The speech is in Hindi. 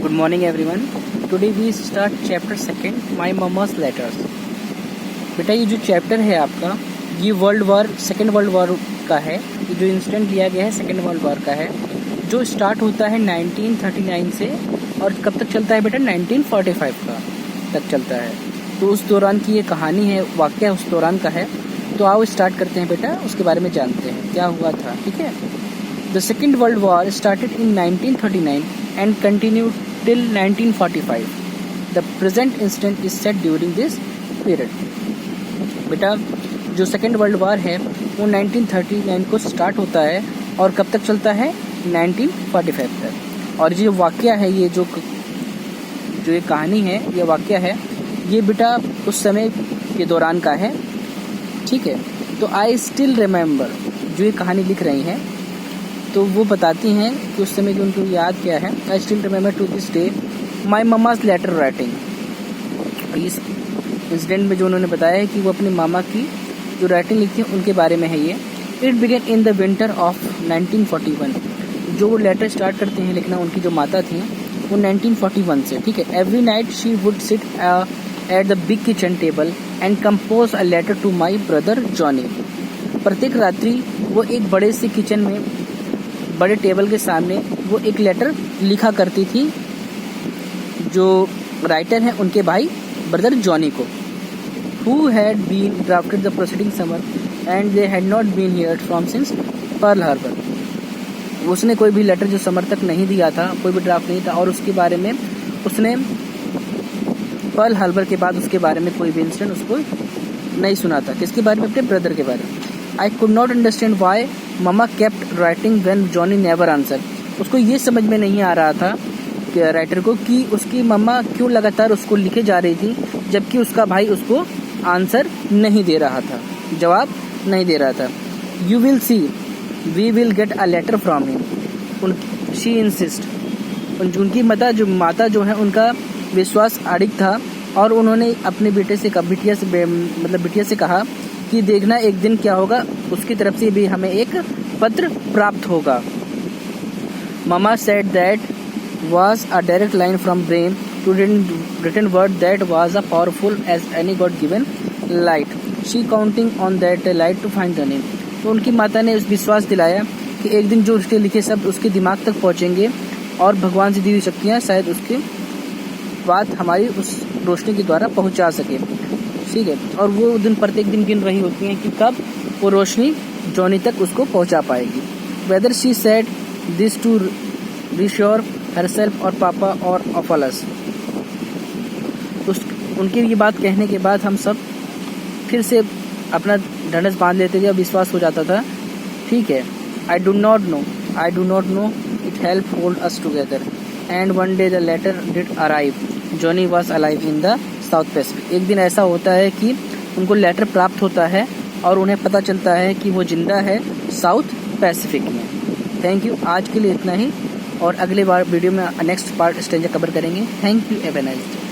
Good morning everyone. Today we start chapter second, My Mama's Letters. बेटा ये जो चैप्टर है आपका ये सेकेंड वर्ल्ड वॉर का है। ये जो इंसिडेंट लिया गया है सेकेंड वर्ल्ड वॉर का है, जो स्टार्ट होता है 1939 से और कब तक चलता है बेटा 1945 का तक चलता है। तो उस दौरान की ये कहानी है, वाक़या उस दौरान का है। तो आओ स्टार्ट करते हैं बेटा, उसके बारे में जानते हैं क्या हुआ था। ठीक है। The second world war started in 1939 and continued till 1945. The present incident is set during this period. बेटा जो सेकेंड वर्ल्ड वॉर है वो 1939 को स्टार्ट होता है और कब तक चलता है 1945 तक। और ये वाक़या है, ये जो ये कहानी है, ये वाक़या है, ये बेटा उस समय के दौरान का है। ठीक है। तो आई स्टिल रिमेंबर, जो ये कहानी लिख रही हैं तो वो बताती हैं कि उस समय की उनको याद क्या है। I still remember to this day my mama's letter writing. इस इंसिडेंट में जो उन्होंने बताया है कि वो अपनी मामा की जो राइटिंग लिखती हैं उनके बारे में है ये। It began in the winter of 1941। जो वो लेटर स्टार्ट करते हैं लिखना, उनकी जो माता थी वो 1941 से। ठीक है। Every night she would sit at the big kitchen table and compose a letter to my brother Johnny. प्रत्येक रात्रि वो एक बड़े से किचन में, बड़े टेबल के सामने वो एक लेटर लिखा करती थी जो राइटर हैं उनके भाई ब्रदर जॉनी को, who had been drafted the proceeding summer and they had not been heard from since Pearl Harbor. उसने कोई भी लेटर जो समर तक नहीं दिया था, कोई भी ड्राफ्ट नहीं था, और उसके बारे में उसने पर्ल हार्बर के बाद उसके बारे में कोई भी इंसिडेंट उसको नहीं सुना था। किसके बारे में? अपने ब्रदर के बारे में। I could not understand why mama kept writing when Johnny never answer. उसको ये समझ में नहीं आ रहा था कि राइटर को कि उसकी मम्मा क्यों लगातार उसको लिखे जा रही थी जबकि उसका भाई उसको आंसर नहीं दे रहा था, जवाब नहीं दे रहा था। You will see we will get a letter from him, she insist. उनकी माता जो है उनका विश्वास अडिग था और उन्होंने अपने बिटिया से कहा कि देखना एक दिन क्या होगा, उसकी तरफ से भी हमें एक पत्र प्राप्त होगा। Mama said that was a direct line from brain to written word that was as powerful as any God given light. She counting on that light to find the name. तो उनकी माता ने उस विश्वास दिलाया कि एक दिन जो उसके लिखे शब्द उसके दिमाग तक पहुंचेंगे और भगवान से दी हुई शक्तियाँ शायद उसकी बात हमारी उस रोशनी के द्वारा पहुंचा सके। ठीक है। और वो दिन प्रत्येक दिन गिन रही होती हैं कि कब वो रोशनी जॉनी तक उसको पहुंचा पाएगी। Whether she said this to reassure herself और पापा और ऑफलस। उनकी ये बात कहने के बाद हम सब फिर से अपना ढंढस बांध लेते थे और विश्वास हो जाता था। ठीक है। I do not know it help hold us together and one day the letter did arrive, Johnny was alive in the South Pacific. एक दिन ऐसा होता है कि उनको लेटर प्राप्त होता है और उन्हें पता चलता है कि वो जिंदा है साउथ पैसिफिक में। Thank you. आज के लिए इतना ही और अगले बार वीडियो में नेक्स्ट पार्ट स्टेंजर कवर करेंगे। Thank you. Have a nice day.